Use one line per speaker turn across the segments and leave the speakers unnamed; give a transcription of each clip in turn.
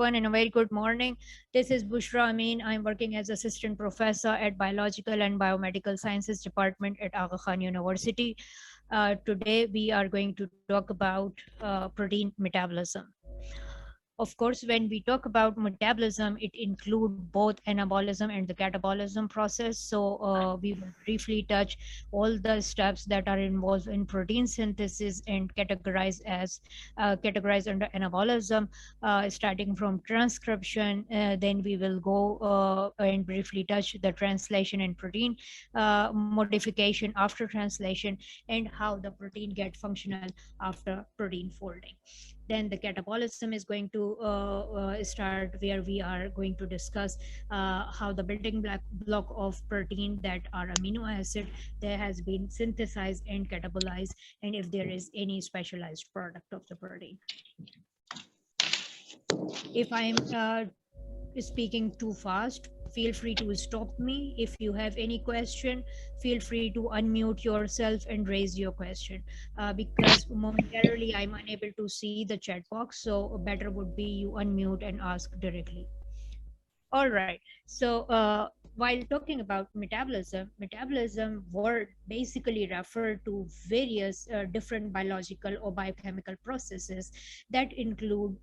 everyone, and a very good morning. This is Bushra Amin. I'm working as assistant professor at Biological and Biomedical Sciences Department at Aga Khan University. Today, we are going to talk about protein metabolism. Of course, when we talk about metabolism, it includes both anabolism and the catabolism process. So we will briefly touch all the steps that are involved in protein synthesis and categorized under anabolism, starting from transcription. Then we will go and briefly touch the translation and protein modification after translation, and how the protein get functional after protein folding. Then the catabolism is going to start, where we are going to discuss how the building block of protein, that are amino acid, that has been synthesized and catabolized, and if there is any specialized product of the protein. If I'm speaking too fast, feel free to stop me. If you have any question, feel free to unmute yourself and raise your question, because momentarily I'm unable to see the chat box, so better would be you unmute and ask directly. All right, so while talking about metabolism word basically refer to various different biological or biochemical processes that include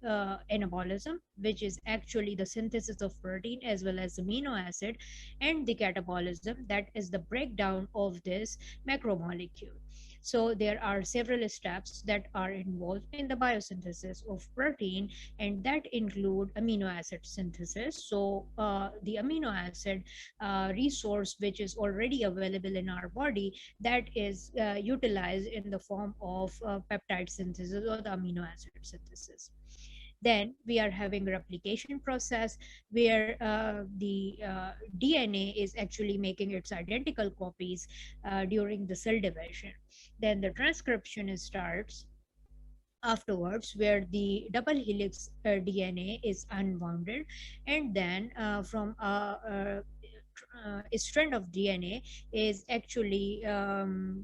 anabolism, which is actually the synthesis of protein as well as amino acid, and the catabolism, that is the breakdown of this macromolecule. So there are several steps that are involved in the biosynthesis of protein, and that include amino acid synthesis. So the amino acid resource, which is already available in our body, that is utilized in the form of peptide synthesis or the amino acid synthesis. Then we are having replication process, where the DNA is actually making its identical copies during the cell division. Then the transcription starts afterwards, where the double helix DNA is unwounded, and then from a strand of DNA is actually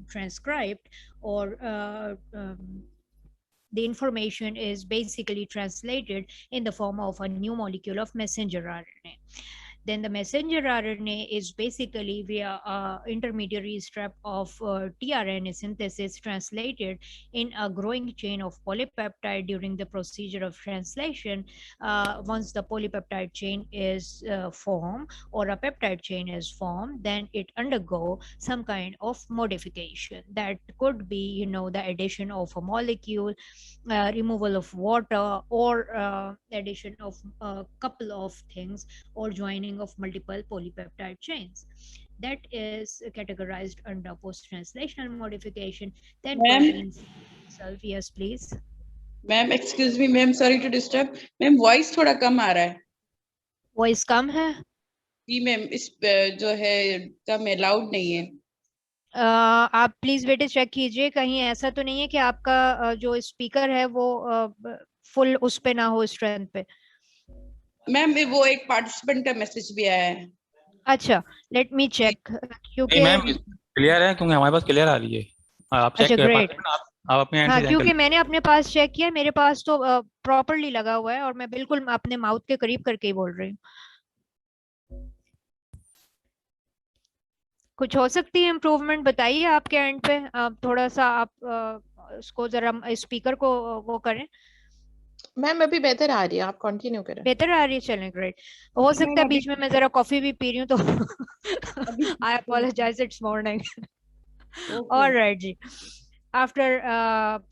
transcribed, or the information is basically translated in the form of a new molecule of messenger RNA. Then the messenger RNA is basically via intermediary step of tRNA synthesis translated in a growing chain of polypeptide during the procedure of translation. Once the polypeptide chain is formed, or a peptide chain is formed, then it undergo some kind of modification. That could be, the addition of a molecule, removal of water, or addition of a couple of things, or joining of multiple polypeptide chains. That is categorized under post-translational modification. Then proteins itself. Yes, please.
Ma'am excuse me ma'am, sorry to disturb ma'am, voice थोड़ा कम आ रहा है.
Voice कम है?
जी ma'am, इस जो है कम है, loud नहीं है.
आप प्लीज बेटे चेक कीजिए, कहीं ऐसा तो नहीं है कि आपका जो स्पीकर है वो फुल उस पे ना हो, स्ट्रेंथ पे.
मैम वो एक पार्टिसिपेंट का मैसेज भी आया है.
अच्छा, लेट मी चेक. क्योंकि
मैम क्लियर है, क्योंकि हमारे पास क्लियर आ रही है. आप चेक कर पाते हैं, आप अपने एंड से.
क्योंकि मैंने अपने पास चेक किया, मेरे पास तो प्रॉपर्ली लगा हुआ है, और मैं बिल्कुल अपने माउथ के करीब करके ही बोल रही हूँ. कुछ हो सकती है इम्प्रूवमेंट, बताइए आपके एंड पे. थोड़ा सा आप उसको जरा स्पीकर को वो करें.
मैम अभी बेहतर आ रही है, आप कंटिन्यू करें.
बेहतर आ रही है, चलें, ग्रेट. हो सकता है बीच में मैं जरा कॉफी भी पी रही हूँ, तो I apologize, it's morning. Alright ji. After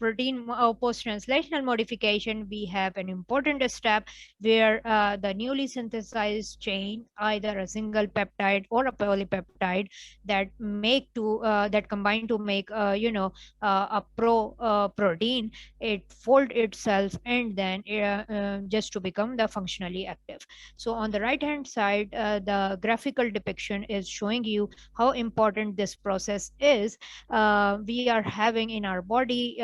protein post-translational modification, we have an important step where the newly synthesized chain, either a single peptide or a polypeptide, that combine to make a protein, it fold itself, and then just to become the functionally active. So on the right hand side, the graphical depiction is showing you how important this process is. We are having in our body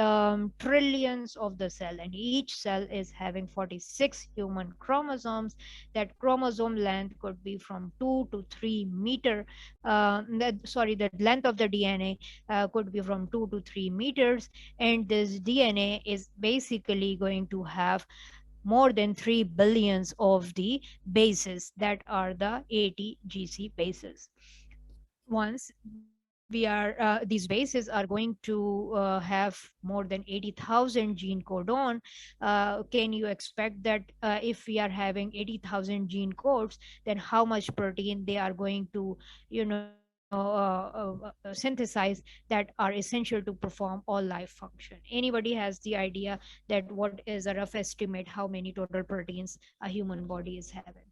trillions of the cell, and each cell is having 46 human chromosomes. That chromosome length could be from 2 to 3 meter. The length of the DNA could be from 2 to 3 meters, and this DNA is basically going to have more than 3 billions of the bases that are the ATGC bases. Once we are these bases are going to have more than 80,000 gene codon, can you expect that if we are having 80,000 gene codes, then how much protein they are going to synthesize that are essential to perform all life function? Anybody has the idea that what is a rough estimate how many total proteins a human body is having?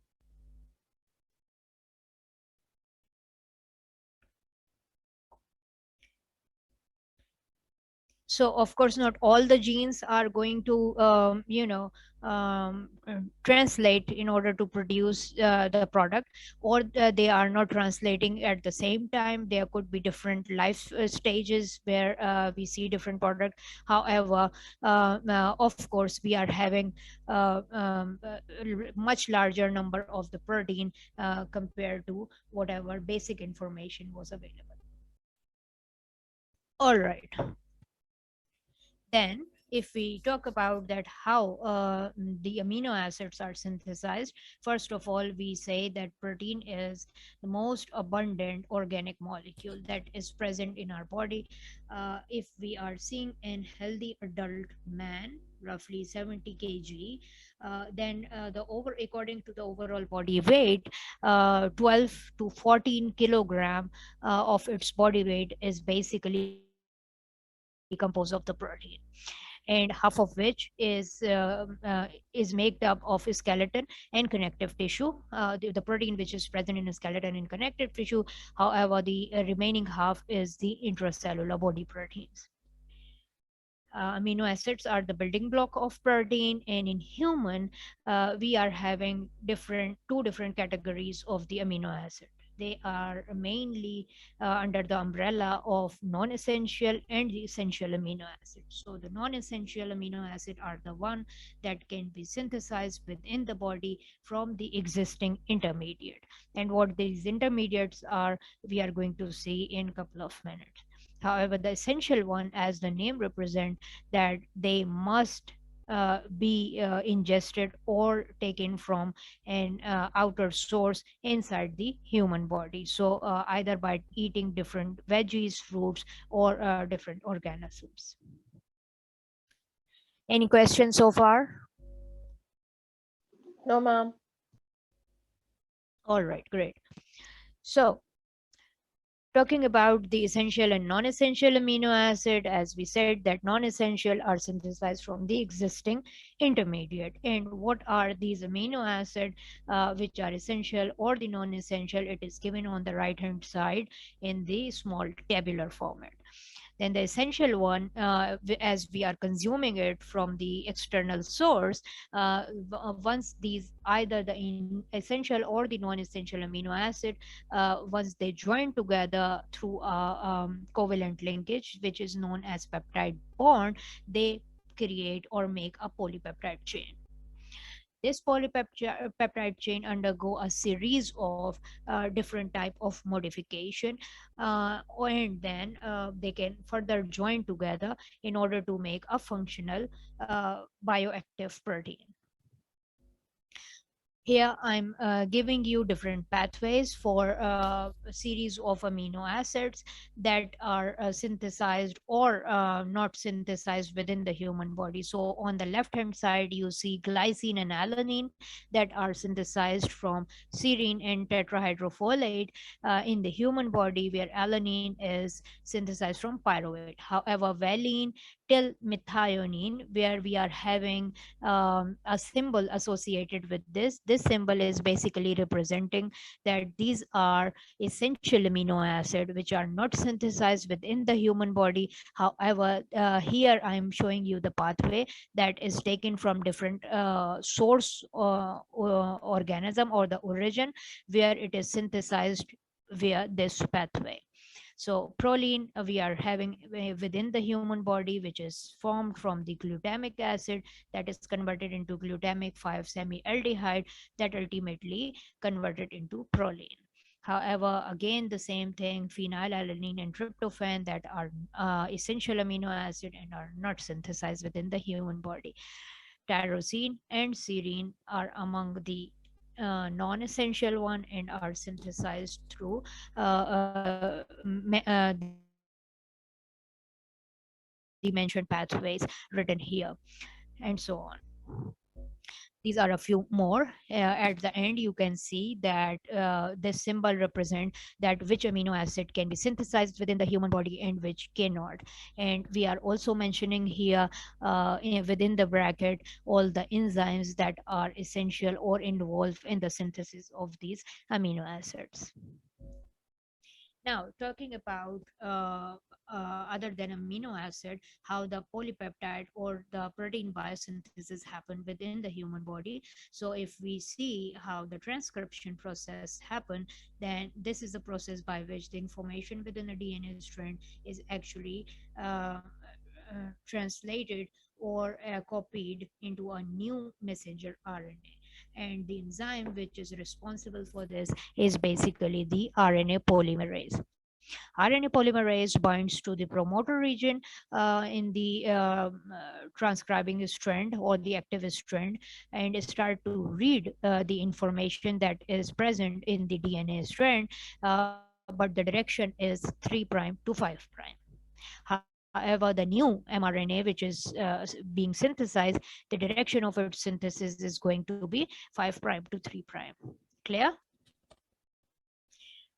So of course not all the genes are going to translate in order to produce the product, or they are not translating at the same time. There could be different life stages where we see different product. However, of course we are having much larger number of the protein compared to whatever basic information was available. All right. Then, if we talk about that how the amino acids are synthesized, first of all, we say that protein is the most abundant organic molecule that is present in our body. If we are seeing an healthy adult man, roughly 70 kg, then according to the overall body weight, 12 to 14 kilogram of its body weight is basically composed of the protein, and half of which is made up of skeleton and connective tissue. The protein which is present in a skeleton and connective tissue. However, the remaining half is the intracellular body proteins. Amino acids are the building block of protein, and in human we are having two different categories of the amino acid. They are mainly under the umbrella of non-essential and the essential amino acids. So the non-essential amino acid are the one that can be synthesized within the body from the existing intermediate, and what these intermediates are we are going to see in a couple of minutes. However, the essential one, as the name represents, that they must be ingested or taken from an outer source inside the human body. So either by eating different veggies, fruits, or different organisms. Any questions so far?
No, ma'am.
All right, great. So talking about the essential and non-essential amino acid, as we said that non-essential are synthesized from the existing intermediate. And what are these amino acid which are essential or the non-essential? It is given on the right hand side in the small tabular format. Then the essential one, as we are consuming it from the external source, once these either the essential or the non-essential amino acid, once they join together through a covalent linkage, which is known as peptide bond, they create or make a polypeptide chain. This polypeptide chain undergo a series of different type of modification, and then they can further join together in order to make a functional bioactive protein. Here I'm giving you different pathways for a series of amino acids that are synthesized or not synthesized within the human body. So on the left hand side you see glycine and alanine that are synthesized from serine and tetrahydrofolate in the human body, where alanine is synthesized from pyruvate. However, valine till methionine, where we are having a symbol associated with this symbol is basically representing that these are essential amino acid which are not synthesized within the human body. However, here I am showing you the pathway that is taken from different source organism or the origin, where it is synthesized via this pathway. So proline we are having within the human body, which is formed from the glutamic acid that is converted into glutamic 5-semi-aldehyde that ultimately converted into proline. However, again, the same thing, phenylalanine and tryptophan that are essential amino acid and are not synthesized within the human body. tyrosine and serine are among the non-essential one and are synthesized through the mentioned pathways written here, and so on. These are a few more. At the end, you can see that this symbol represent that which amino acid can be synthesized within the human body and which cannot. And we are also mentioning here within the bracket all the enzymes that are essential or involved in the synthesis of these amino acids. Now, talking about other than amino acid, how the polypeptide or the protein biosynthesis happen within the human body. So, if we see how the transcription process happen, then this is the process by which the information within the DNA strand is actually translated or copied into a new messenger RNA. And the enzyme which is responsible for this is basically the RNA polymerase. RNA polymerase binds to the promoter region in the transcribing strand or the active strand and start to read the information that is present in the DNA strand, but the direction is 3 prime to 5 prime. However, the new mRNA, which is being synthesized, the direction of its synthesis is going to be 5 prime to 3 prime. Clear?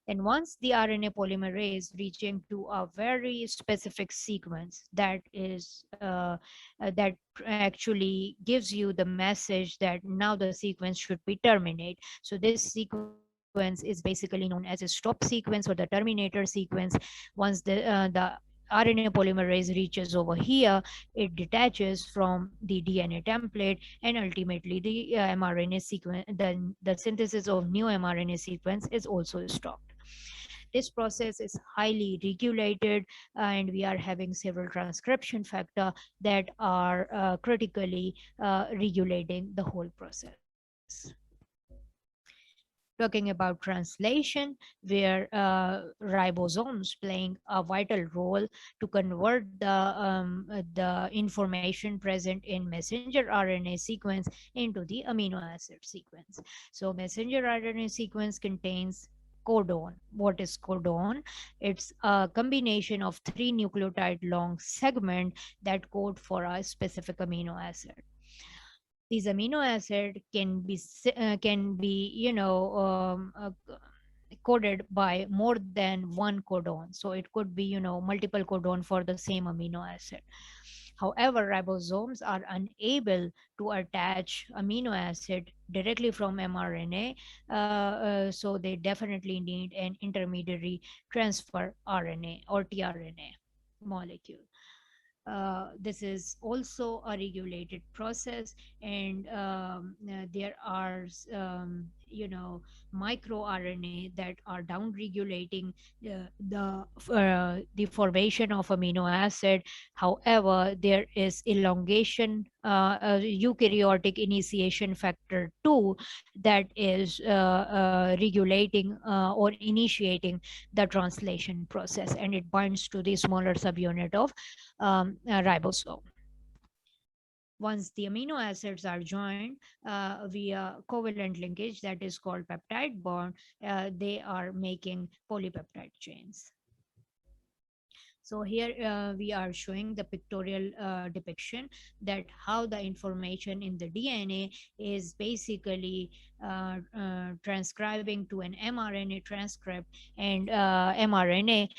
And once the RNA polymerase reaching to a very specific sequence that is that actually gives you the message that now the sequence should be terminate. So this sequence is basically known as a stop sequence or the terminator sequence. Once the RNA polymerase reaches over here, it detaches from the DNA template, and ultimately the mRNA sequence, the synthesis of new mRNA sequence is also stopped. This process is highly regulated, and we are having several transcription factor that are critically regulating the whole process. Talking about translation, where ribosomes playing a vital role to convert the information present in messenger RNA sequence into the amino acid sequence. So messenger RNA sequence contains codon. What is codon? It's a combination of 3 nucleotide long segment that code for a specific amino acid. These amino acid can be coded by more than one codon, so it could be multiple codon for the same amino acid. However, ribosomes are unable to attach amino acid directly from mRNA, so they definitely need an intermediary transfer RNA or tRNA molecule. This is also a regulated process, and there are microRNA that are down regulating the formation of amino acid. However, there is elongation eukaryotic initiation factor 2 that is regulating or initiating the translation process, and it binds to the smaller subunit of ribosome. Once the amino acids are joined via covalent linkage that is called peptide bond, they are making polypeptide chains. So here we are showing the pictorial depiction that how the information in the DNA is basically transcribing to an mRNA transcript, and mRNA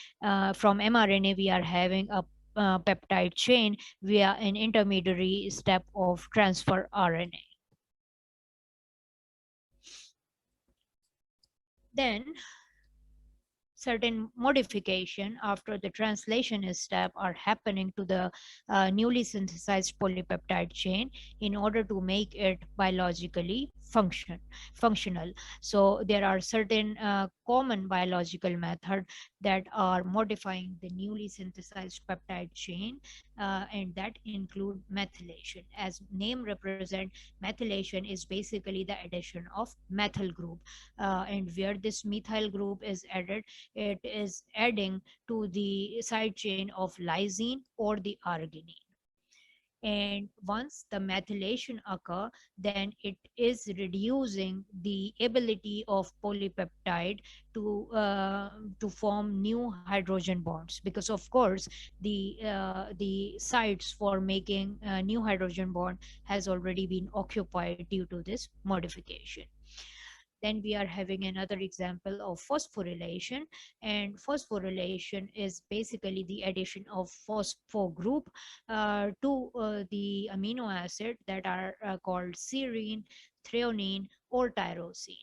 from mRNA we are having a peptide chain via an intermediary step of transfer RNA. Then certain modification after the translation step are happening to the newly synthesized polypeptide chain in order to make it biologically functional. So there are certain common biological method that are modifying the newly synthesized peptide chain, and that include methylation. As name represent, methylation is basically the addition of methyl group, and where this methyl group is added, it is adding to the side chain of lysine or the arginine. And once the methylation occur, then it is reducing the ability of polypeptide to form new hydrogen bonds, because of course the sites for making a new hydrogen bond has already been occupied due to this modification. Then we are having another example of phosphorylation, and phosphorylation is basically the addition of phosphor group to the amino acid that are called serine, threonine, or tyrosine.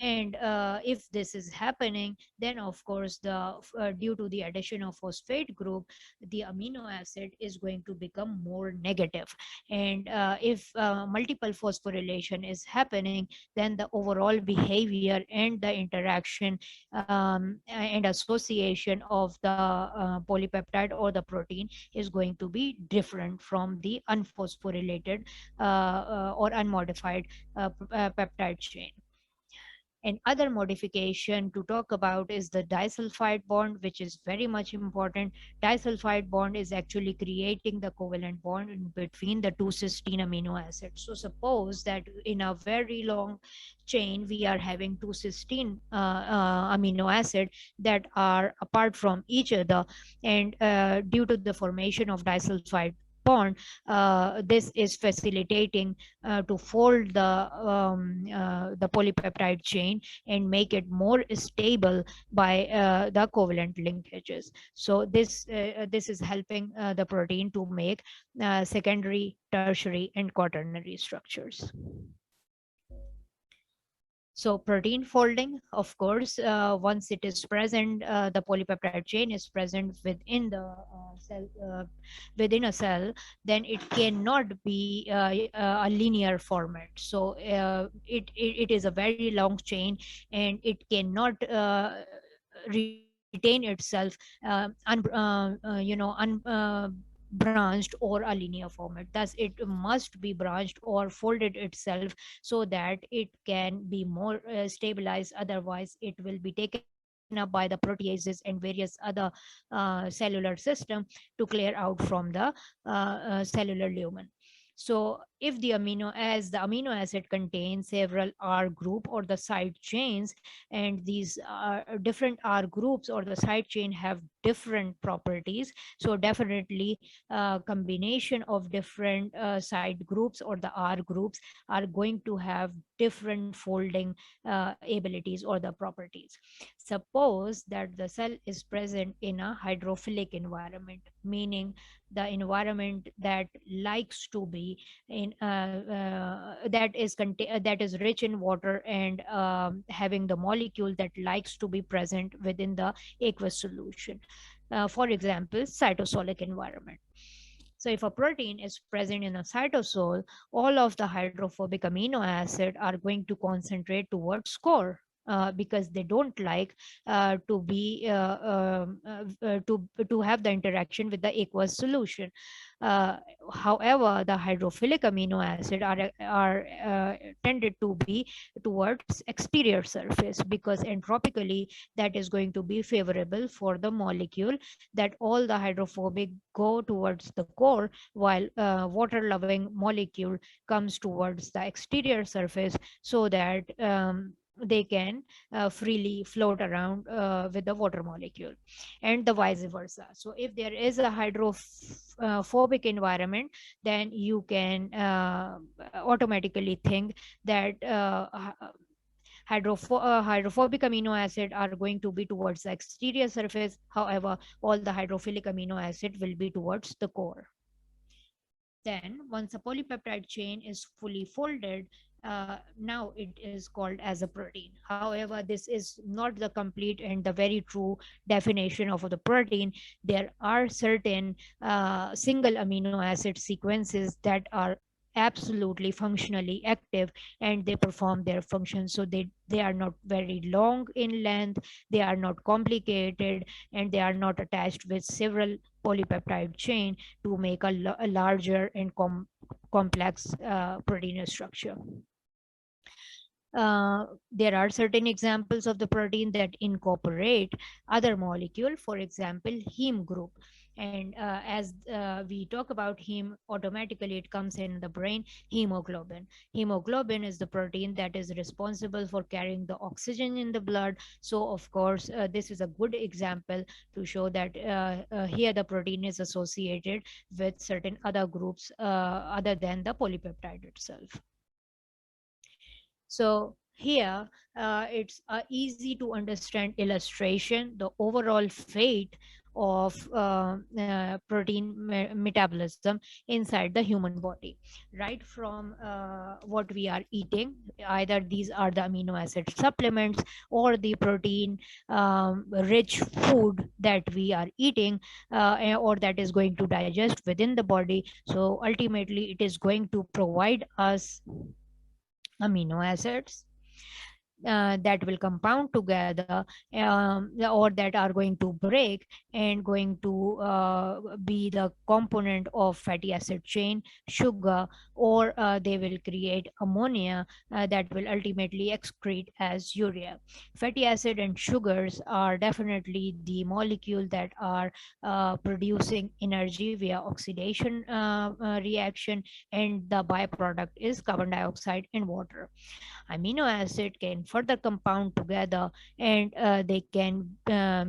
And if this is happening, then of course due to the addition of phosphate group, the amino acid is going to become more negative. And if multiple phosphorylation is happening, then the overall behavior and the interaction and association of the polypeptide or the protein is going to be different from the unphosphorylated or unmodified peptide chain. And other modification to talk about is the disulfide bond, which is very much important. Disulfide bond is actually creating the covalent bond in between the two cysteine amino acids. So suppose that in a very long chain we are having two cysteine amino acid that are apart from each other, and due to the formation of disulfide bond, this is facilitating to fold the polypeptide chain and make it more stable by the covalent linkages. So this is helping the protein to make secondary, tertiary, and quaternary structures. So protein folding, of course, once it is present, the polypeptide chain is present within the cell, within a cell, then it cannot be a linear format. So it is a very long chain, and it cannot retain itself branched or a linear format. Thus it must be branched or folded itself so that it can be more stabilized. Otherwise it will be taken up by the proteases and various other cellular system to clear out from the cellular lumen. So if the amino acid contains several R group or the side chains, and these different R groups or the side chain have different properties, so definitely combination of different side groups or the R groups are going to have different folding abilities or the properties. Suppose that the cell is present in a hydrophilic environment, meaning the environment that likes to be in that is rich in water and having the molecule that likes to be present within the aqueous solution. For example, cytosolic environment. So if a protein is present in a cytosol, all of the hydrophobic amino acid are going to concentrate towards core. Because they don't like to be to have the interaction with the aqueous solution. Uh, However, the hydrophilic amino acid are tended to be towards exterior surface, because entropically that is going to be favorable for the molecule, that all the hydrophobic go towards the core, while water loving molecule comes towards the exterior surface, so that they can freely float around with the water molecule, and the vice versa. So if there is a hydrophobic environment, then you can automatically think that hydrophobic amino acid are going to be towards the exterior surface. However, all the hydrophilic amino acid will be towards the core. Then once a polypeptide chain is fully folded, now it is called as a protein. However, this is not the complete and the very true definition of the protein. There are certain single amino acid sequences that are absolutely functionally active, and they perform their function. So they are not very long in length, they are not complicated, and they are not attached with several polypeptide chain to make a larger and complex protein structure. There are certain examples of the protein that incorporate other molecule, for example heme group. And as we talk about heme, automatically it comes in the brain. Hemoglobin is the protein that is responsible for carrying the oxygen in the blood. So of course this is a good example to show that here the protein is associated with certain other groups other than the polypeptide itself. So here it's a easy to understand illustration, the overall fate of protein metabolism inside the human body, right from what we are eating. Either these are the amino acid supplements or the protein rich food that we are eating, or that is going to digest within the body. So ultimately it is going to provide us amino acids that will compound together, or that are going to break and going to be the component of fatty acid chain, sugar, or they will create ammonia that will ultimately excrete as urea. Fatty acid and sugars are definitely the molecule that are producing energy via oxidation reaction, and the byproduct is carbon dioxide and water. Amino acid can further compound together, and they can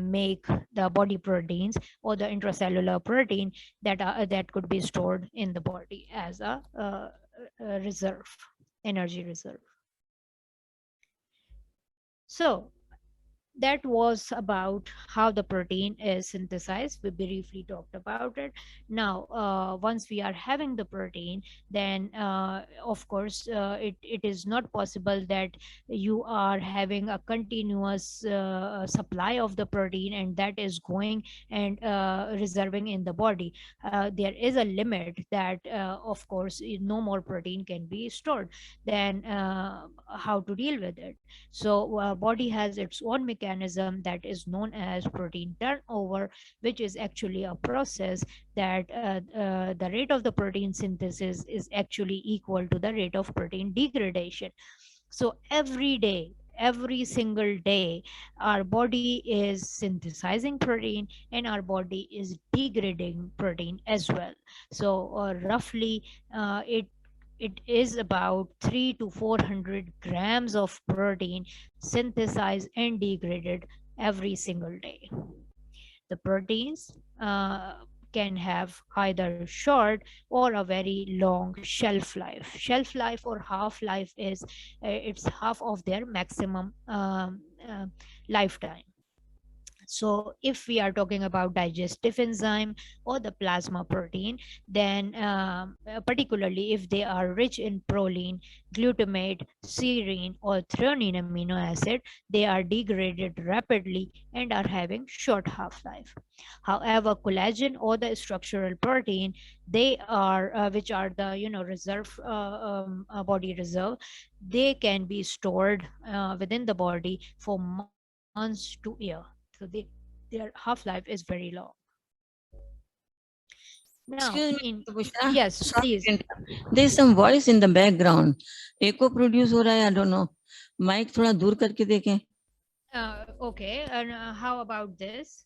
make the body proteins or the intracellular protein that could be stored in the body as a reserve, energy reserve. So that was about how the protein is synthesized. We briefly talked about it. Now once we are having the protein, then of course it is not possible that you are having a continuous supply of the protein and that is going and reserving in the body. There is a limit that of course no more protein can be stored. Then how to deal with it? So body has its own mechanism that is known as protein turnover, which is actually a process that the rate of the protein synthesis is actually equal to the rate of protein degradation. So every day, every single day, our body is synthesizing protein and our body is degrading protein as well. So roughly it is about 3 to 400 grams of protein synthesized and degraded every single day. The proteins can have either short or a very long shelf life. Shelf life or half life is it's half of their maximum lifetime. So if we are talking about digestive enzyme or the plasma protein, then particularly if they are rich in proline, glutamate, serine, or threonine amino acid, they are degraded rapidly and are having short half-life. However, collagen or the structural protein, they are which are the reserve body reserve, they can be stored within the body for months to year. So their half-life is very long. Now
Excuse me,
in
Bushra.
yes,
Sorry
please.
to interrupt. There's some voice in the background. Echo produce हो रहा है, I don't know. Mic थोड़ा दूर करके देखें.
Okay, and how about this?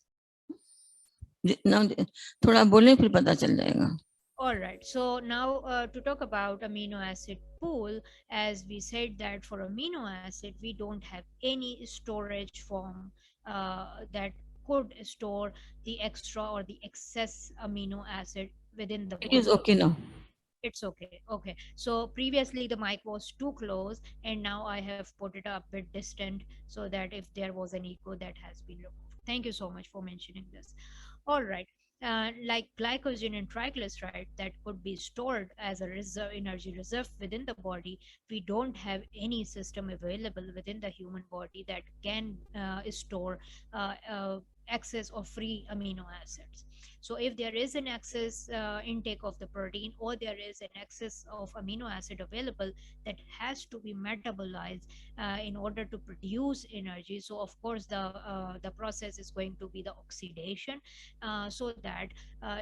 Now थोड़ा बोलें फिर पता चल जाएगा.
All right, so now to talk about amino acid pool, as we said that for amino acid we don't have any storage form that could store the extra or the excess amino acid within the
It is
body.
okay now.
It's okay. Okay. So previously the mic was too close and now I have put it a bit distant so that if there was an echo that has been removed. Thank you so much for mentioning this. All right. Like glycogen and triglyceride that could be stored as a reserve, energy reserve within the body, we don't have any system available within the human body that can store excess or free amino acids. So if there is an excess intake of the protein or there is an excess of amino acid available, that has to be metabolized in order to produce energy. So of course the process is going to be the oxidation, so that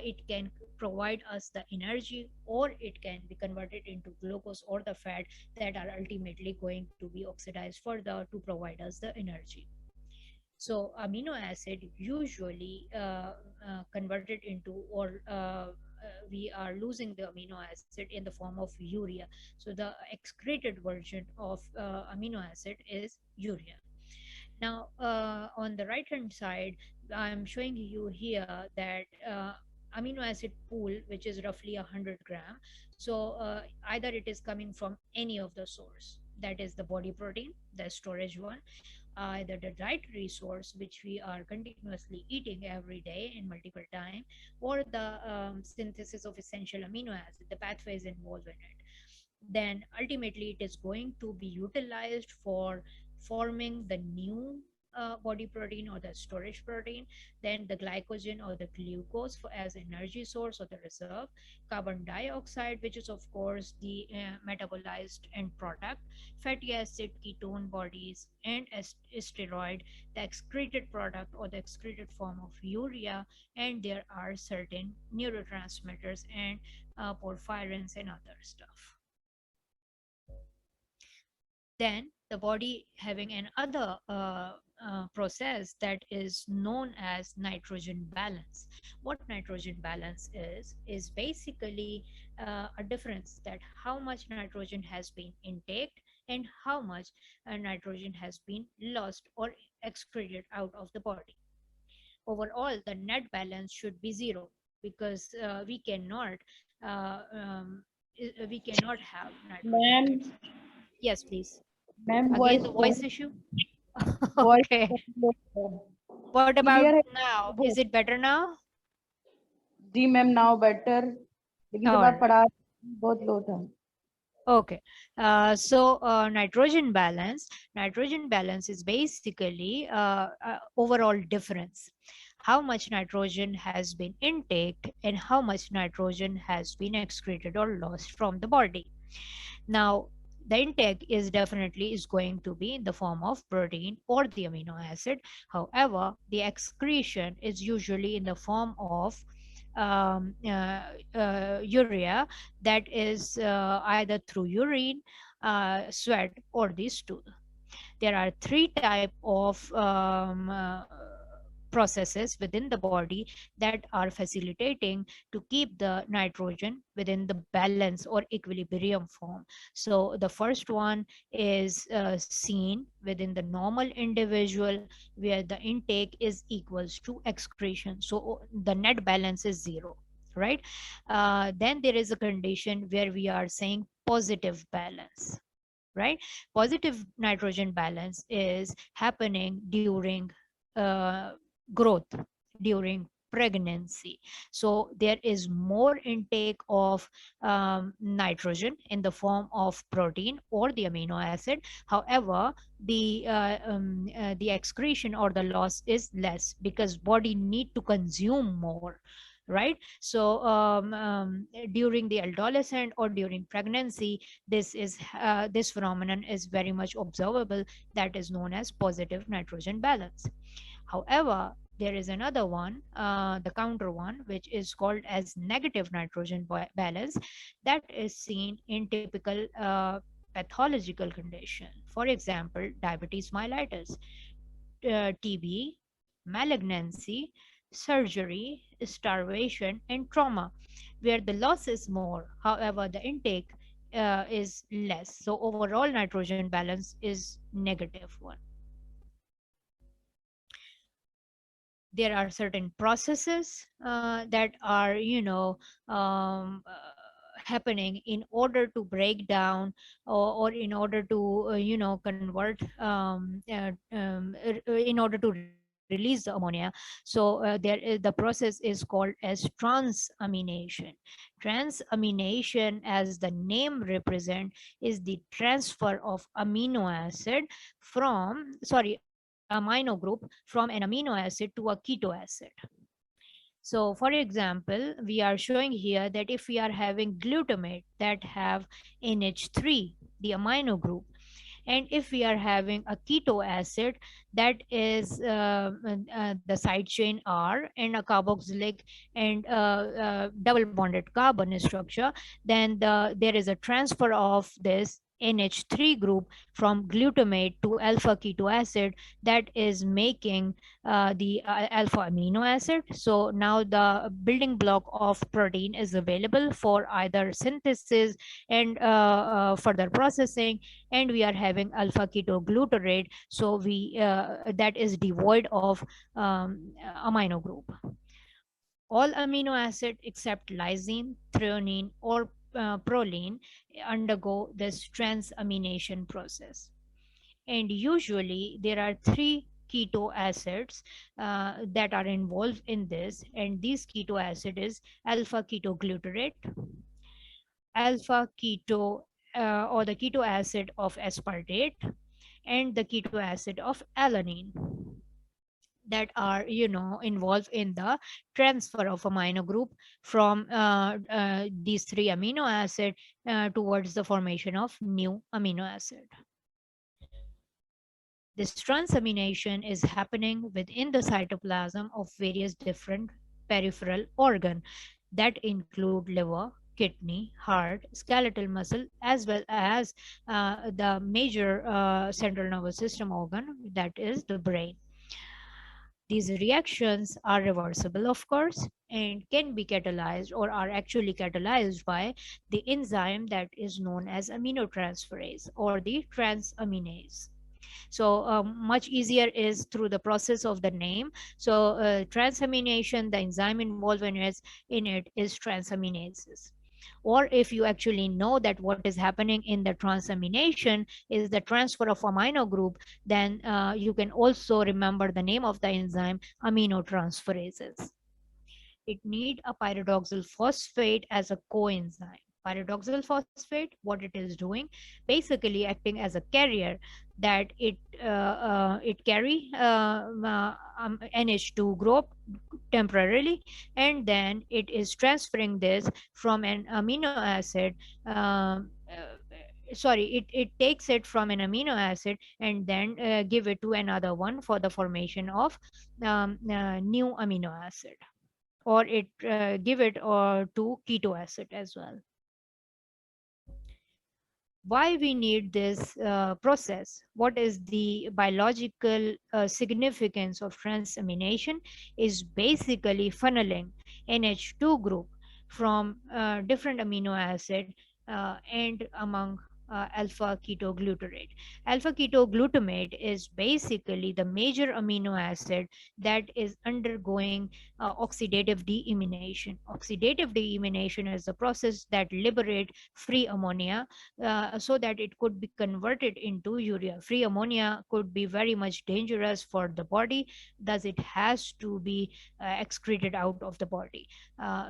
it can provide us the energy, or it can be converted into glucose or the fat that are ultimately going to be oxidized further to provide us the energy. So amino acid usually converted into, or we are losing the amino acid in the form of urea. So the excreted version of amino acid is urea. Now, on the right hand side, I'm showing you here that amino acid pool, which is roughly 100 gram. So either it is coming from any of the source, that is the body protein, the storage one, either the dietary source, which we are continuously eating every day in multiple time, or the synthesis of essential amino acid, the pathways involved in it. Then ultimately it is going to be utilized for forming the new body protein or the storage protein, then the glycogen or the glucose for as energy source or the reserve, carbon dioxide, which is of course the metabolized end product, fatty acid, ketone bodies, and steroid, the excreted product or the excreted form of urea, and there are certain neurotransmitters and porphyrins and other stuff. Then the body having another process that is known as nitrogen balance. What nitrogen balance is basically a difference that how much nitrogen has been intaked and how much nitrogen has been lost or excreted out of the body. Overall, the net balance should be zero, because we cannot have nitrogen
Ma'am,
that's. Yes, please.
ma'am,
Again,
voice
the voice issue.
voice
Okay.
बहुत low है.
What about
Clear है
now?
बहुत.
Is it better now?
जी ma'am, now better. लेकिन जब
All
आप
right.
पढ़ा बहुत लो था.
Okay. So nitrogen balance. Nitrogen balance is basically overall difference. How much nitrogen has been intaked and how much nitrogen has been excreted or lost from the body. Now, the intake is definitely is going to be in the form of protein or the amino acid. However, the excretion is usually in the form of urea, that is either through urine, sweat, or the stool. There are three type of processes within the body that are facilitating to keep the nitrogen within the balance or equilibrium form. So the first one is seen within the normal individual, where the intake is equals to excretion, so the net balance is zero, right? Then there is a condition where we are saying positive balance, right? Positive nitrogen balance is happening during uh, growth, during pregnancy. So there is more intake of nitrogen in the form of protein or the amino acid. However, the excretion or the loss is less, because body need to consume more, right? So during the adolescent or during pregnancy, this phenomenon is very much observable, that is known as positive nitrogen balance. However, there is another one, the counter one, which is called as negative nitrogen balance, that is seen in typical pathological condition. For example, diabetes mellitus, TB, malignancy, surgery, starvation, and trauma, where the loss is more, however, the intake is less. So overall nitrogen balance is negative one. There are certain processes that are, happening in order to break down, or in order to convert in order to release the ammonia. So the process is called as transamination. Transamination, as the name represent, is the transfer of amino acid from, sorry, amino group from an amino acid to a keto acid. So for example, we are showing here that if we are having glutamate that have NH3, the amino group, and if we are having a keto acid that is the side chain R and a carboxylic and double bonded carbon structure, then there is a transfer of this NH3 group from glutamate to alpha keto acid that is making the alpha amino acid. So now the building block of protein is available for either synthesis and further processing, and we are having alpha ketoglutarate, so we that is devoid of amino group. All amino acid except lysine, threonine, or proline undergo this transamination process. And usually there are three keto acids that are involved in this, and this keto acid is alpha ketoglutarate, alpha keto or the keto acid of aspartate, and the keto acid of alanine, that are involved in the transfer of amino group from these three amino acid towards the formation of new amino acid. This transamination is happening within the cytoplasm of various different peripheral organ that include liver, kidney, heart, skeletal muscle, as well as the major central nervous system organ, that is the brain. These reactions are reversible, of course, and can be catalyzed or are actually catalyzed by the enzyme that is known as aminotransferase or the transaminase. So much easier is through the process of the name. So transamination, the enzyme involved in it is transaminases. Or if you actually know that what is happening in the transamination is the transfer of amino group, then you can also remember the name of the enzyme, aminotransferases. It need a pyridoxal phosphate as a coenzyme. Pyridoxal phosphate, what it is doing, basically acting as a carrier, that it carry NH2 group temporarily, and then it is transferring this from an amino acid it takes it from an amino acid and then give it to another one for the formation of new amino acid, or it give it to keto acid as well. Why we need this process? What is the biological significance of transamination? Is basically funneling NH2 group from different amino acid and among alpha ketoglutarate. Alpha ketoglutamate is basically the major amino acid that is undergoing oxidative deamination. Oxidative deamination is the process that liberate free ammonia so that it could be converted into urea. Free ammonia could be very much dangerous for the body, thus it has to be excreted out of the body.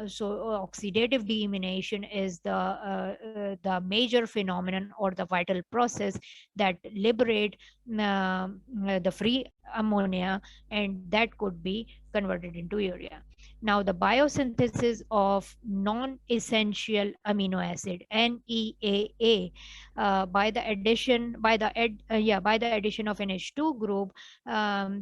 So oxidative deamination is the major phenomenon or the vital process that liberate the free ammonia, and that could be converted into urea. Now the biosynthesis of non-essential amino acid NEAA by the addition of NH2 group,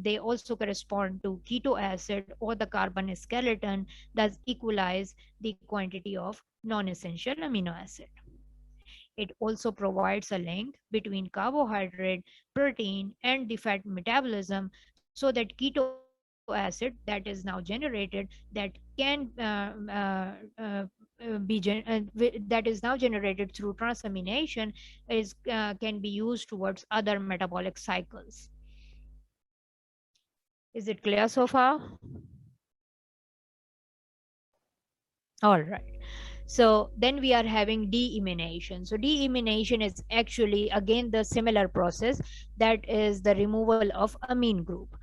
they also correspond to keto acid or the carbon skeleton, thus equalize the quantity of non-essential amino acid. It also provides a link between carbohydrate, protein, and the fat metabolism, so that keto acid that is now generated, that can that is now generated through transamination, is can be used towards other metabolic cycles. Is it clear so far? All right. So then we are having deamination. So deamination is actually again the similar process, that is the removal of amine group.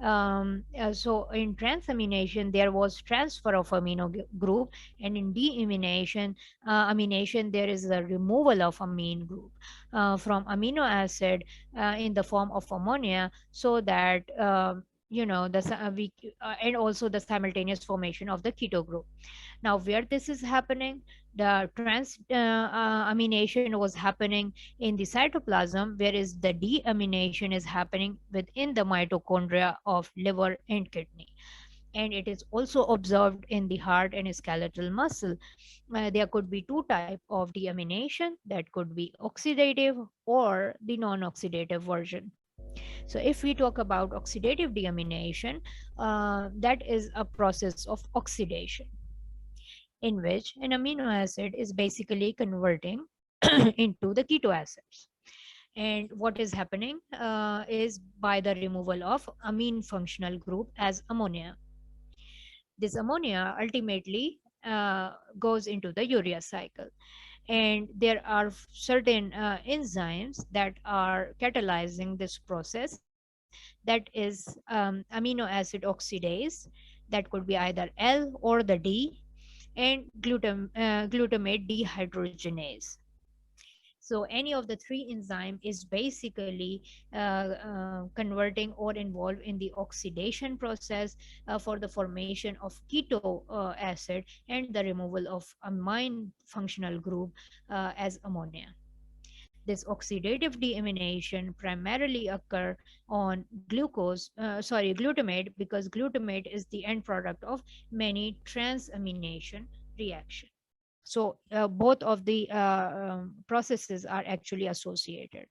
So in transamination there was transfer of amino group, and in deamination amination there is a removal of amine group from amino acid in the form of ammonia, so that and also the simultaneous formation of the keto group. Now where this is happening, the transamination was happening in the cytoplasm, whereas the deamination is happening within the mitochondria of liver and kidney. and it is also observed in the heart and skeletal muscle. There could be two types of deamination, that could be oxidative or the non-oxidative version. So if we talk about oxidative deamination, that is a process of oxidation in which an amino acid is basically converting into the keto acids. And what is happening is by the removal of amine functional group as ammonia. This ammonia ultimately goes into the urea cycle, and there are certain enzymes that are catalyzing this process, that is amino acid oxidase, that could be either L or the D, and glutamate dehydrogenase. So any of the three enzyme is basically converting or involved in the oxidation process for the formation of keto acid and the removal of amine functional group as ammonia. This oxidative deamination primarily occur on glutamate, because glutamate is the end product of many transamination reaction. So both of the processes are actually associated.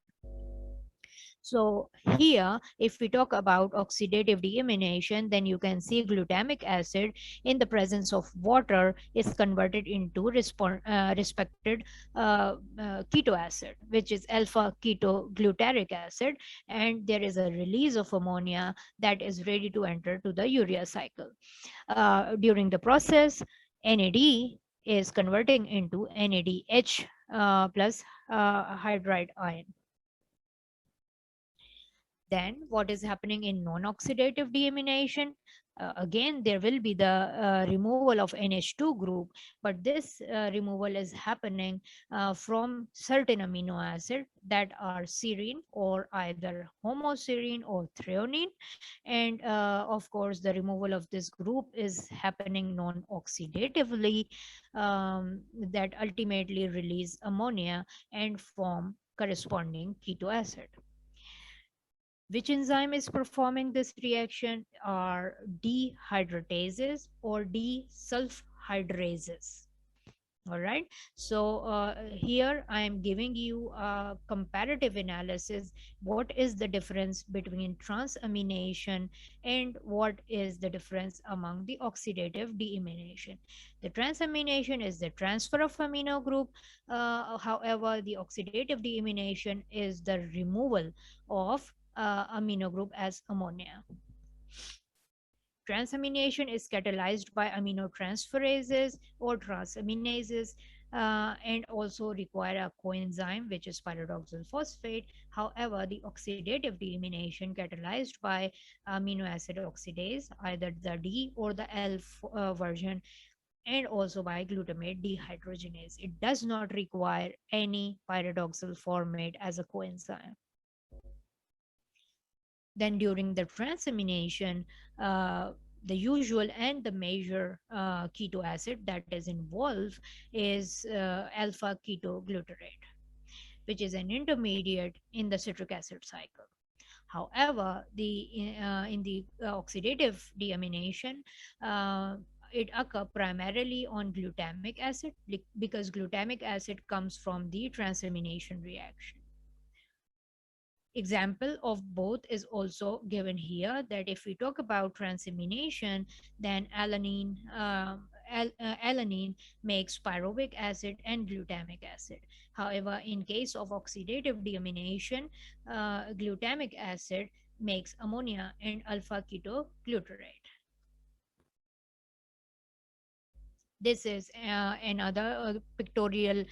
So here, if we talk about oxidative deamination, then you can see glutamic acid in the presence of water is converted into respected keto acid, which is alpha ketoglutaric acid, and there is a release of ammonia that is ready to enter to the urea cycle. During the process, NAD is converting into NADH plus hydride ion. Then what is happening in non-oxidative deamination? Again, there will be the removal of NH2 group, but this removal is happening from certain amino acid that are serine or either homoserine or threonine. And of course, the removal of this group is happening non-oxidatively, that ultimately release ammonia and form corresponding keto acid. Which enzyme is performing this reaction are dehydratases or desulfhydrases. All right. So here I am giving you a comparative analysis. What is the difference between transamination and what is the difference among the oxidative deamination? The transamination is the transfer of amino group. However, the oxidative deamination is the removal of amino group as ammonia. Transamination is catalyzed by aminotransferases or transaminases, and also require a coenzyme, which is pyridoxal phosphate. However, the oxidative deamination catalyzed by amino acid oxidase, either the D or the L version, and also by glutamate dehydrogenase. It does not require any pyridoxal formate as a coenzyme. Then during the transamination, the usual and the major keto acid that is involved is alpha ketoglutarate, which is an intermediate in the citric acid cycle. However, in the oxidative deamination, it occurs primarily on glutamic acid, because glutamic acid comes from the transamination reaction. Example of both is also given here, that if we talk about transamination, then alanine makes pyruvic acid and glutamic acid. However, in case of oxidative deamination, glutamic acid makes ammonia and alpha ketoglutarate. This is another pictorial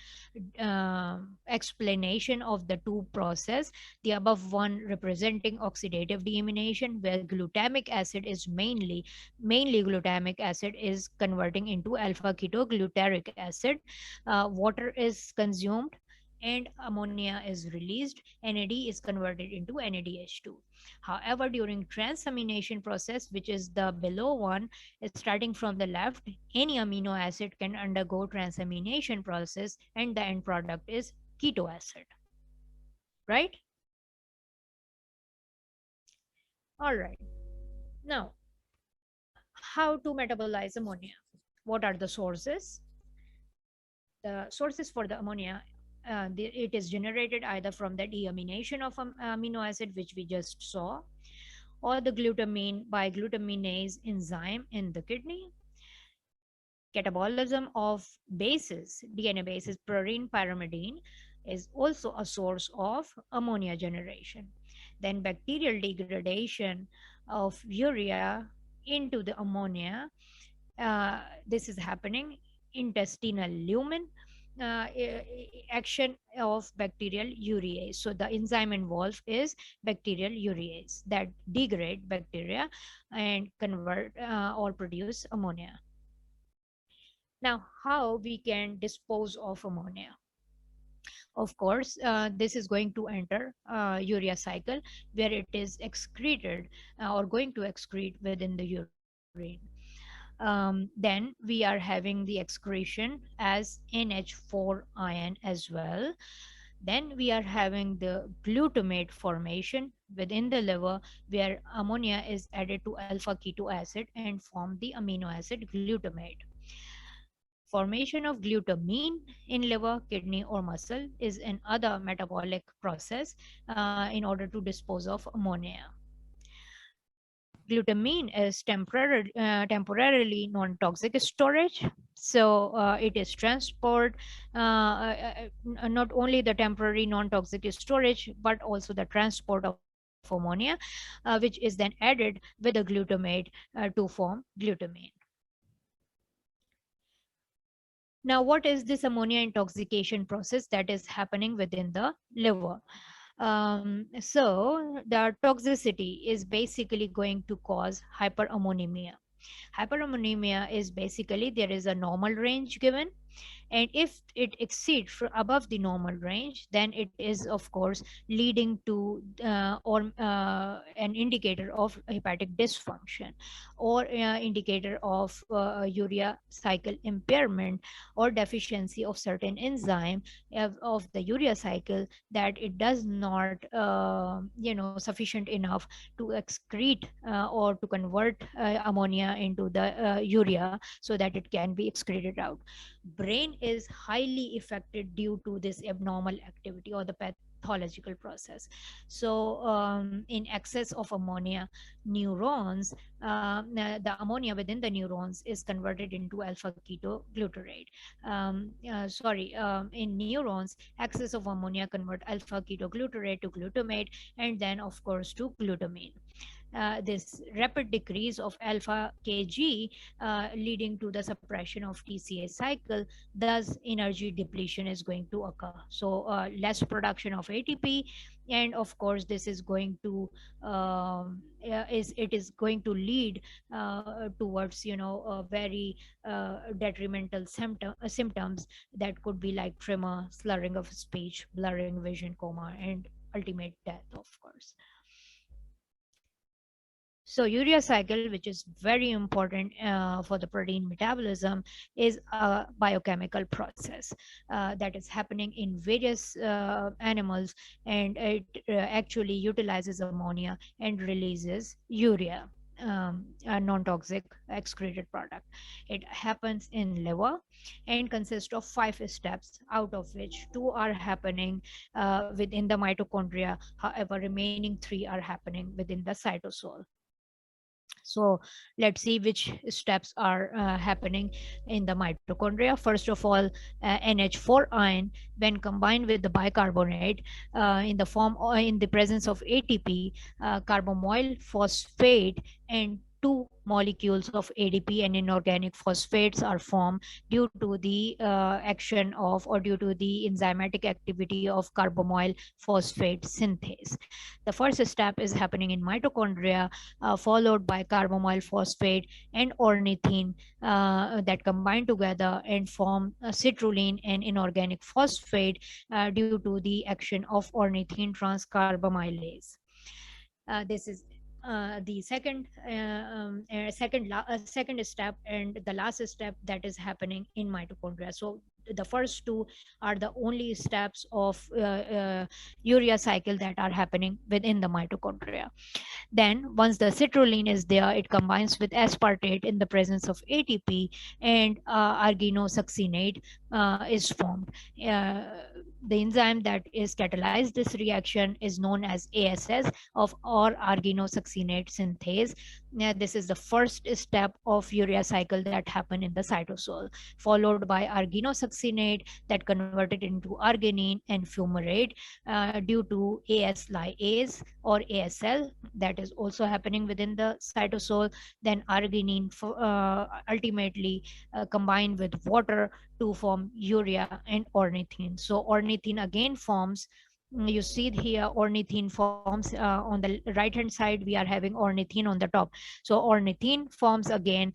explanation of the two process. The above one representing oxidative deamination, where glutamic acid is mainly glutamic acid is converting into alpha ketoglutaric acid. Water is consumed and ammonia is released. NAD is converted into NADH2. However, during transamination process, which is the below one, starting from the left, any amino acid can undergo transamination process and the end product is keto acid. Right? All right. Now, how to metabolize ammonia? What are the sources? The sources for the ammonia, it is generated either from the deamination of amino acid, which we just saw, or the glutamine by glutaminase enzyme in the kidney. Catabolism of bases, DNA bases, purine, pyrimidine, is also a source of ammonia generation. Then bacterial degradation of urea into the ammonia. This is happening intestinal lumen action of bacterial urease. So the enzyme involved is bacterial urease that degrade bacteria and convert or produce ammonia. Now, how we can dispose of ammonia? Of course, this is going to enter urea cycle where it is excreted or going to excrete within the urine. Then we are having the excretion as NH4 ion as well. Then we are having the glutamate formation within the liver where ammonia is added to alpha keto acid and form the amino acid glutamate. Formation of glutamine in liver, kidney, or muscle is another metabolic process in order to dispose of ammonia. Glutamine is temporarily non-toxic storage. So it is transport, not only the temporary non-toxic storage, but also the transport of ammonia, which is then added with the glutamate to form glutamine. Now, what is this ammonia intoxication process that is happening within the liver? So the toxicity is basically going to cause hyperammonemia. Hyperammonemia is basically there is a normal range given, and if it exceeds above the normal range, then it is of course leading to or an indicator of hepatic dysfunction, or indicator of urea cycle impairment or deficiency of certain enzyme of the urea cycle, that it does not sufficient enough to excrete or to convert ammonia into the urea so that it can be excreted out. Brain is highly affected due to this abnormal activity or the pathological process. So in excess of ammonia, neurons, the ammonia within the neurons is converted into alpha ketoglutarate. In neurons, excess of ammonia convert alpha ketoglutarate to glutamate, and then of course to glutamine. This rapid decrease of alpha kg leading to the suppression of TCA cycle, thus energy depletion is going to occur. So less production of ATP, and of course this is going to it is going to lead towards very detrimental symptoms that could be like tremor, slurring of speech, blurring vision, coma, and ultimate death, of course. So urea cycle, which is very important for the protein metabolism, is a biochemical process that is happening in various animals, and it actually utilizes ammonia and releases urea, a non-toxic excreted product. It happens in liver and consists of 5 steps, out of which 2 are happening within the mitochondria. However, remaining 3 are happening within the cytosol. So let's see which steps are happening in the mitochondria. First of all, NH4 ion, when combined with the bicarbonate in the form or in the presence of ATP, carbamoyl phosphate and 2 molecules of ADP and inorganic phosphates are formed due to the action of, or due to the enzymatic activity of carbamoyl phosphate synthase. The first step is happening in mitochondria, followed by carbamoyl phosphate and ornithine that combine together and form citrulline and inorganic phosphate due to the action of ornithine transcarbamylase. This is the second step and the last step that is happening in mitochondria. So the first two are the only steps of urea cycle that are happening within the mitochondria. Then once the citrulline is there, it combines with aspartate in the presence of ATP, and arginosuccinate is formed. Uh, the enzyme that is catalyzed this reaction is known as ASS of or arginosuccinate synthase. This is the first step of urea cycle that happen in the cytosol, followed by arginosuccinate that converted into arginine and fumarate due to AS lyase or ASL that is also happening within the cytosol. Then arginine ultimately combined with water to form urea and ornithine. So ornithine again forms, you see here ornithine forms on the right hand side, we are having ornithine on the top. So ornithine forms again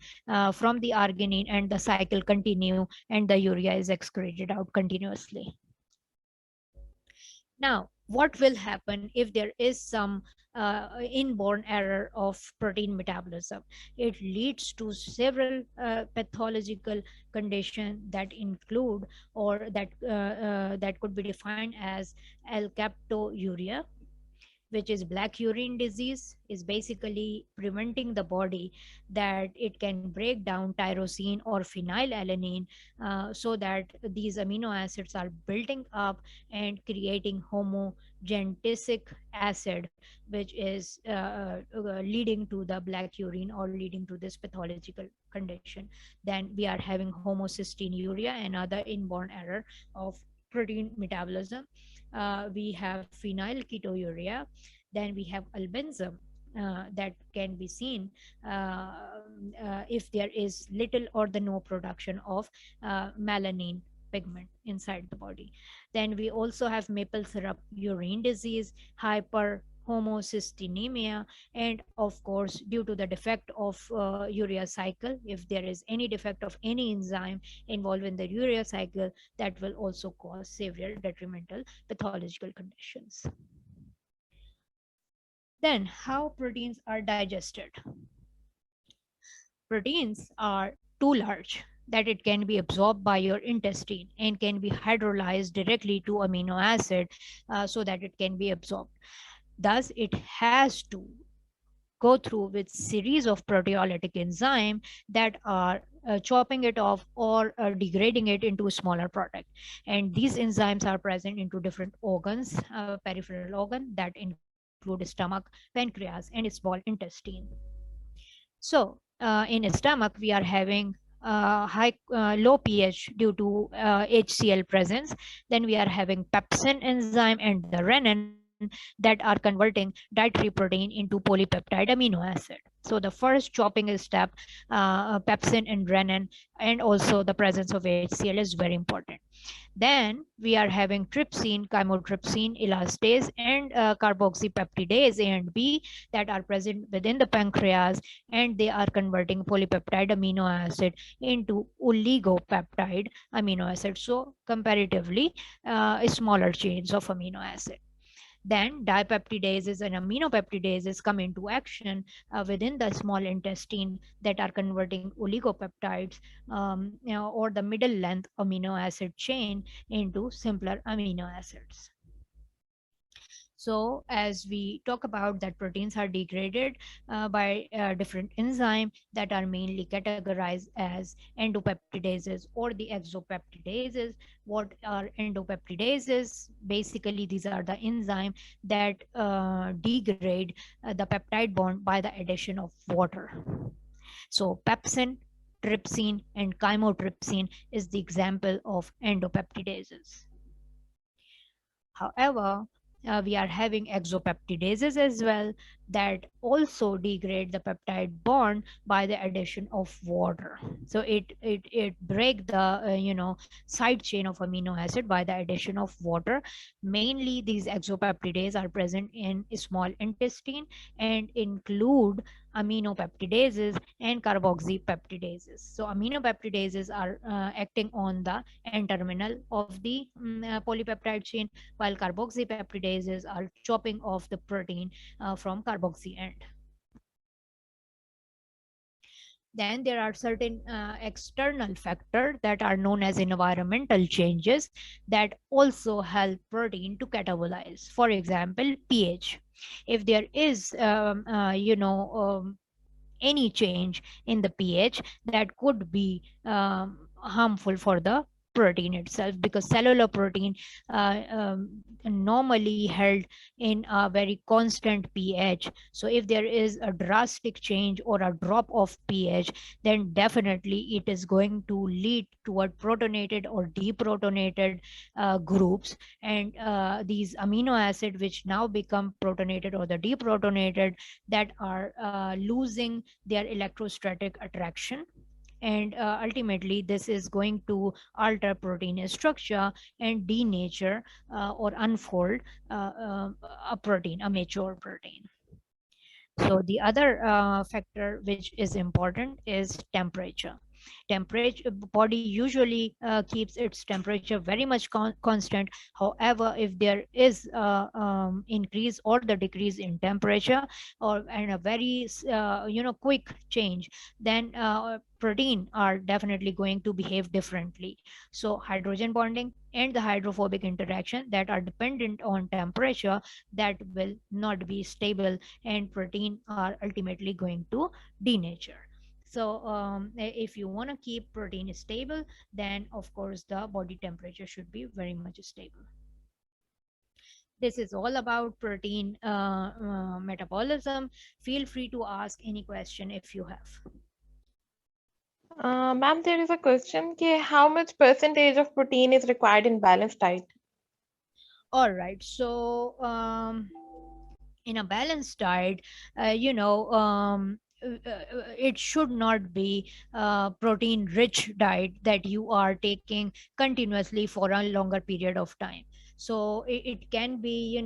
from the arginine, and the cycle continue, and the urea is excreted out continuously. Now, what will happen if there is some inborn error of protein metabolism? It leads to several pathological conditions that include, or that could be defined as alkaptouria, which is black urine disease, is basically preventing the body that it can break down tyrosine or phenylalanine, so that these amino acids are building up and creating homogentic acid, which is leading to the black urine or leading to this pathological condition. Then we are having homocystinuria, another inborn error of protein metabolism. We have phenylketonuria. Then we have albinism that can be seen if there is little or the no production of melanin pigment inside the body. Then we also have maple syrup urine disease, hyper homocystinemia, and of course due to the defect of urea cycle, if there is any defect of any enzyme involved in the urea cycle, that will also cause severe detrimental pathological conditions. Then how proteins are digested? Proteins are too large that it can be absorbed by your intestine and can be hydrolyzed directly to amino acid so that it can be absorbed. Thus, it has to go through with series of proteolytic enzyme that are chopping it off or degrading it into a smaller product. And these enzymes are present into different organs, peripheral organ that include stomach, pancreas, and small intestine. So in stomach, we are having low pH due to HCl presence. Then we are having pepsin enzyme and the renin that are converting dietary protein into polypeptide amino acid. So the first chopping step, pepsin and renin, and also the presence of HCl is very important. Then we are having trypsin, chymotrypsin, elastase, and carboxypeptidase A and B that are present within the pancreas, and they are converting polypeptide amino acid into oligopeptide amino acid. So comparatively, smaller chains of amino acid. Then dipeptidases and aminopeptidases come into action within the small intestine that are converting oligopeptides, or the middle length amino acid chain into simpler amino acids. So as we talk about that proteins are degraded by different enzymes that are mainly categorized as endopeptidases or the exopeptidases. What are endopeptidases? Basically, these are the enzyme that degrade the peptide bond by the addition of water. So pepsin, trypsin, and chymotrypsin is the example of endopeptidases. However, we are having exopeptidases as well that also degrade the peptide bond by the addition of water. So it break the side chain of amino acid by the addition of water. Mainly these exopeptidases are present in small intestine and include aminopeptidases and carboxypeptidases. So aminopeptidases are acting on the N terminal of the polypeptide chain, while carboxypeptidases are chopping off the protein from carboxy end. Then there are certain external factors that are known as environmental changes that also help protein to catabolize. For example, pH. If there is any change in the pH, that could be harmful for the protein itself, because cellular protein normally held in a very constant pH. So if there is a drastic change or a drop of pH, then definitely it is going to lead toward protonated or deprotonated groups, and these amino acid which now become protonated or the deprotonated, that are losing their electrostatic attraction, and ultimately this is going to alter protein structure and denature or unfold a protein, a mature protein. So the other factor which is important is temperature. Temperature, body usually keeps its temperature very much constant. However, if there is increase or the decrease in temperature, or and a very quick change, then protein are definitely going to behave differently. So hydrogen bonding and the hydrophobic interaction that are dependent on temperature, that will not be stable, and protein are ultimately going to denature. So if you want to keep protein stable, then of course the body temperature should be very much stable. This is all about protein metabolism. Feel free to ask any question if you have.
Ma'am, there is a question कि how much percentage of protein is required in balanced diet?
All right, so in a balanced diet, it should not be protein rich diet that you are taking continuously for a longer period of time. So it can be,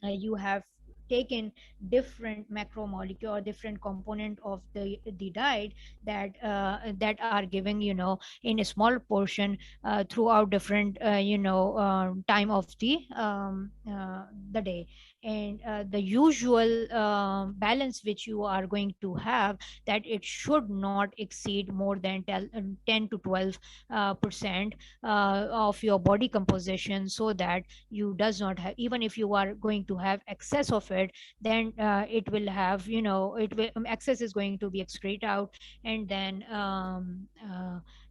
you have taken different macromolecule or different component of the diet that are giving, in a small portion throughout different time of the day. And the usual balance which you are going to have, that it should not exceed more than 10 to 12 percent of your body composition, so that you does not have, even if you are going to have excess of it, then it will have, it will, excess is going to be excreted out, and then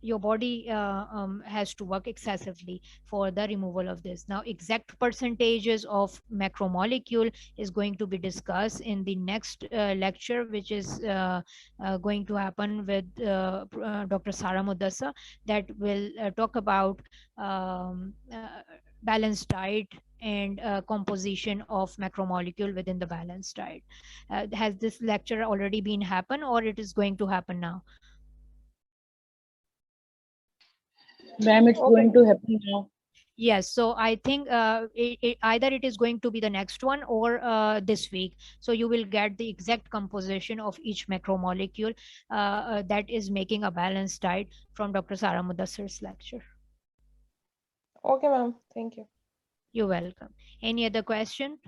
your body has to work excessively for the removal of this. Now exact percentages of macromolecule is going to be discussed in the next lecture, which is going to happen with Dr. Sara Mudassar, that will talk about balanced diet and composition of macromolecule within the balanced diet. Has this lecture already been happen, or it is going to happen now?
Ma'am, it's
Okay.
going to happen now.
Yes, so I think either it is going to be the next one or this week. So you will get the exact composition of each macromolecule that is making a balanced diet from Dr. Sara Mudassar's lecture.
Okay, ma'am. Thank you.
You're welcome. Any other question?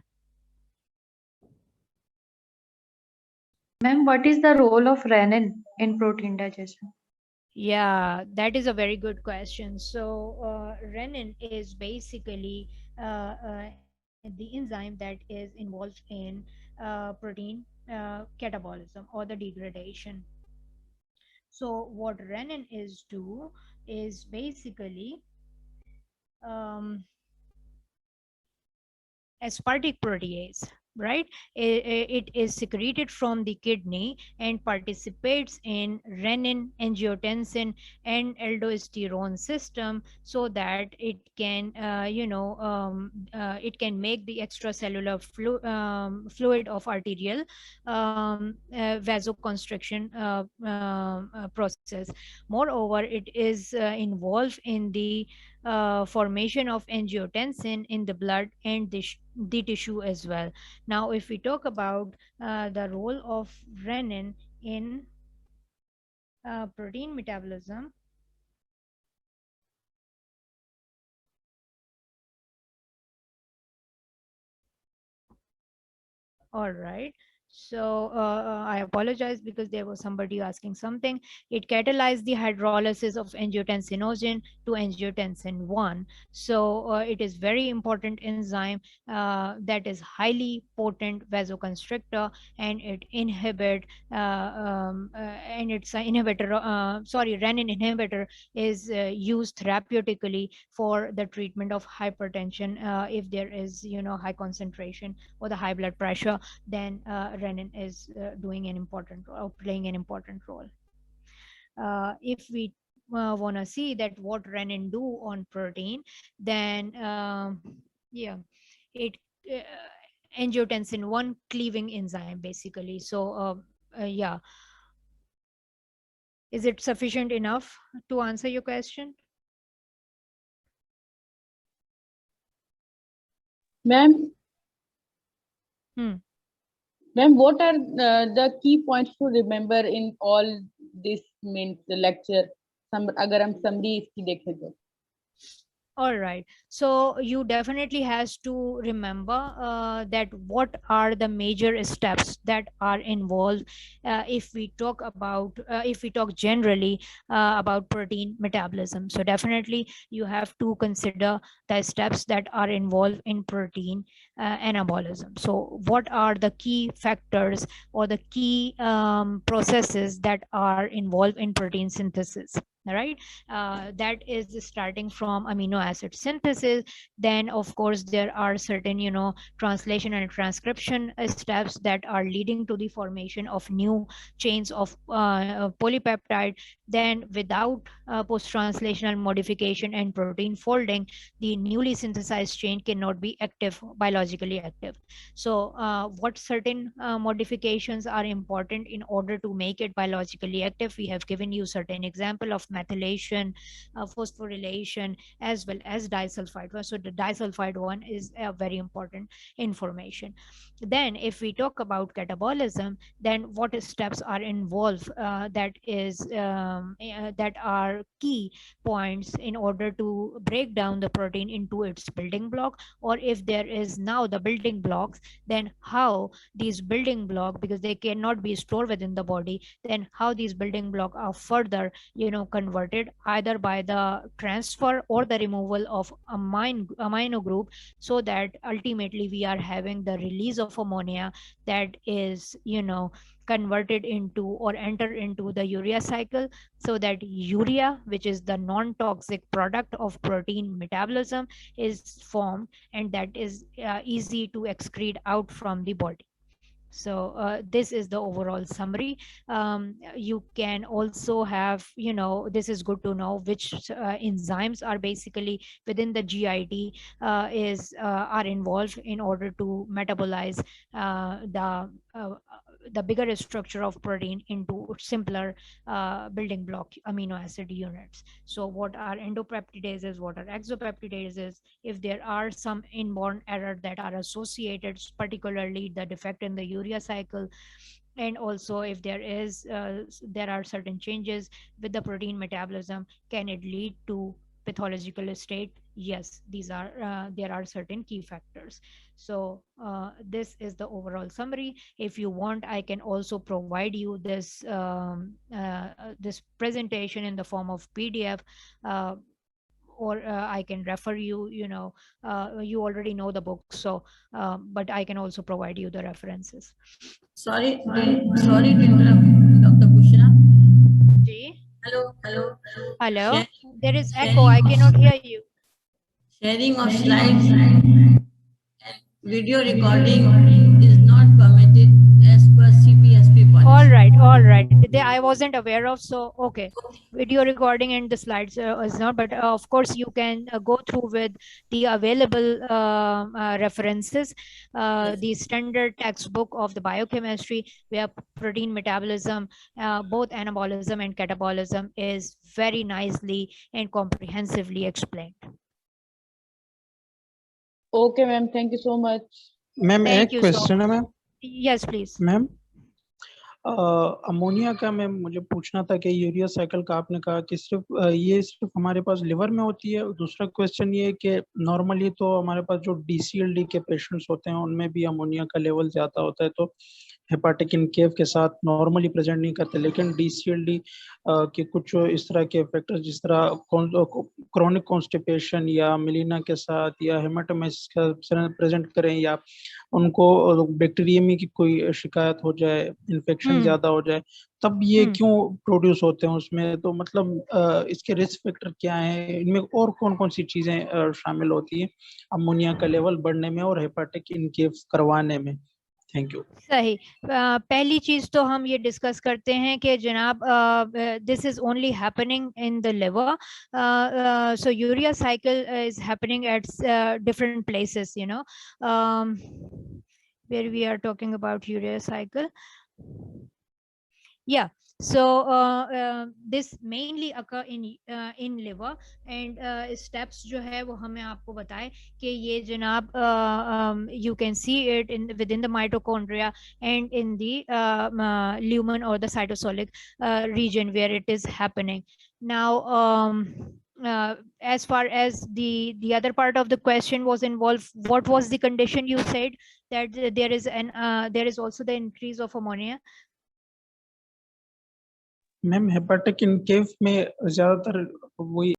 Ma'am, what is the role of renin in protein digestion?
Yeah, that is a very good question. So renin is basically the enzyme that is involved in protein catabolism or the degradation. So what renin is do is basically um, aspartic protease, right? It is secreted from the kidney and participates in renin, angiotensin, and aldosterone system, so that it can it can make the extracellular fluid of arterial vasoconstriction process. Moreover, it is involved in the formation of angiotensin in the blood and the tissue as well. Now, if we talk about the role of renin in protein metabolism, all right. So I apologize because there was somebody asking something. It catalyzes the hydrolysis of angiotensinogen to angiotensin 1. So it is very important enzyme that is highly potent vasoconstrictor, and it inhibit and it's an inhibitor. Sorry, renin inhibitor is used therapeutically for the treatment of hypertension if there is high concentration or the high blood pressure. Then renin is doing an important role, or playing an important role. If we want to see that what renin do on protein, then yeah, it uh, angiotensin 1 cleaving enzyme basically. So yeah, is it sufficient enough to answer your question?
Ma'am,
Hmm.
ma'am, what are the key points to remember in all this means the lecture? अगर हम summary इसकी देखें तो.
All right, so you definitely has to remember that what are the major steps that are involved if we talk generally about protein metabolism. So definitely you have to consider the steps that are involved in protein anabolism. So what are the key factors or the key processes that are involved in protein synthesis? All right, that is starting from amino acid synthesis. Then of course there are certain translation and transcription steps that are leading to the formation of new chains of polypeptide. Then without post translational modification and protein folding, the newly synthesized chain cannot be active, biologically active. So what certain modifications are important in order to make it biologically active? We have given you certain example of methylation, phosphorylation, as well as disulfide one. So the disulfide one is a very important information. Then if we talk about catabolism, then what steps are involved that are key points in order to break down the protein into its building block, or if there is now the building blocks, then how these building block, because they cannot be stored within the body, then how these building block are further converted either by the transfer or the removal of amino group, so that ultimately we are having the release of ammonia that is converted into or enter into the urea cycle, so that urea, which is the non-toxic product of protein metabolism, is formed, and that is easy to excrete out from the body. So this is the overall summary. You can also have, this is good to know which enzymes are basically within the GIT are involved in order to metabolize the bigger structure of protein into simpler building block amino acid units. So what are endopeptidases, what are exopeptidases, if there are some inborn error that are associated, particularly the defect in the urea cycle, and also if there are certain changes with the protein metabolism, can it lead to pathological state? Yes, these are there are certain key factors. So this is the overall summary. If you want, I can also provide you this presentation in the form of PDF, uh, or I can refer you. You already know the book, so but I can also provide you the references.
Sorry to interrupt, Dr. Bushra.
Hello,
Share-
there is echo,
sharing
I cannot
of
hear you.
sharing of slides and video recording is not permitted as per CPSP policy.
All right, I wasn't aware of, so okay, video recording and the slides is not, but of course you can go through with the available references, the standard textbook of the biochemistry, where protein metabolism, both anabolism and catabolism, is very nicely and comprehensively explained.
Okay, ma'am. Thank you so much.
Ma'am
Thank
एक
you so
question है ma'am
Yes, please.
Ma'am ammonia का मैं मुझे पूछना था कि urea cycle का आपने कहा कि ये सिर्फ हमारे पास लिवर में होती है। दूसरा क्वेश्चन ये है कि नॉर्मली तो हमारे पास जो DCLD के पेशेंट्स होते हैं उनमें भी अमोनिया का लेवल ज्यादा होता है, तो हेपाटिक इनकेफ के साथ नॉर्मली प्रेजेंट नहीं करते, लेकिन DCLD के कुछ इस तरह के फैक्टर्स जिस तरह क्रोनिक कॉन्स्टिपेशन या मिलीना के साथ या हेमाटोमेसिस का प्रेजेंट करें, या उनको बैक्टीरियमी की कोई शिकायत हो जाए, इन्फेक्शन ज्यादा हो जाए, तब ये क्यों प्रोड्यूस होते हैं उसमें? तो मतलब इसके रिस्क फैक्टर क्या है, इनमें और कौन कौन सी चीजें शामिल होती है अमोनिया का लेवल बढ़ने में और हेपाटिक इनकेफ करवाने में? Thank you.
सही। पहली चीज तो हम ये डिस्कस करते हैं कि जनाब this is only happening in the liver, so urea cycle is happening at different places, you know, where we are talking about urea cycle. Yeah, so this mainly occur in liver, and steps जो है वो हमें आपको बताए कि ये जनाब you can see it in within the mitochondria and in the lumen or the cytosolic region where it is happening. Now as far as the other part of the question was involved, what was the condition you said that there is also the increase of ammonia?
Ma'am hepatic enceph में ज्यादातर वही